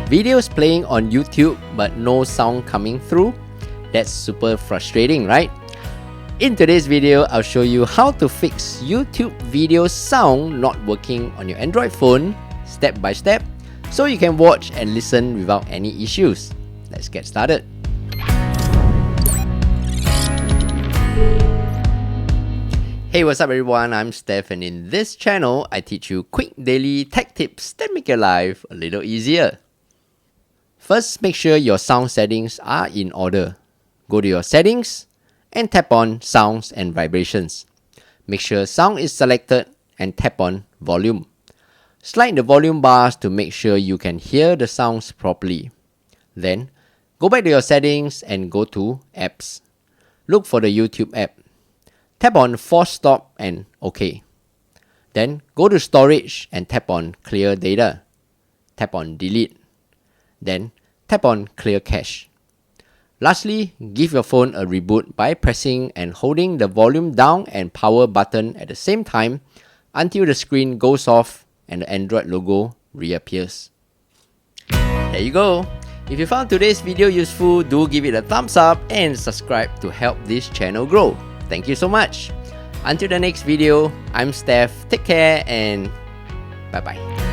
Videos playing on YouTube but no sound coming through? That's super frustrating, right? In today's video, I'll show you how to fix YouTube video sound not working on your Android phone step by step so you can watch and listen without any issues. Let's get started. Hey, what's up everyone? I'm Steph, and in this channel, I teach you quick daily tech tips that make your life a little easier. First, make sure your sound settings are in order. Go to your settings and tap on sounds and vibrations. Make sure sound is selected and tap on volume. Slide the volume bars to make sure you can hear the sounds properly. Then, go back to your settings and go to apps. Look for the YouTube app. Tap on Force Stop and OK. Then go to Storage and tap on Clear Data. Tap on Delete. Then tap on Clear Cache. Lastly, give your phone a reboot by pressing and holding the volume down and power button at the same time until the screen goes off and the Android logo reappears. There you go. If you found today's video useful, do give it a thumbs up and subscribe to help this channel grow. Thank you so much. Until the next video, I'm Steph. Take care and bye-bye.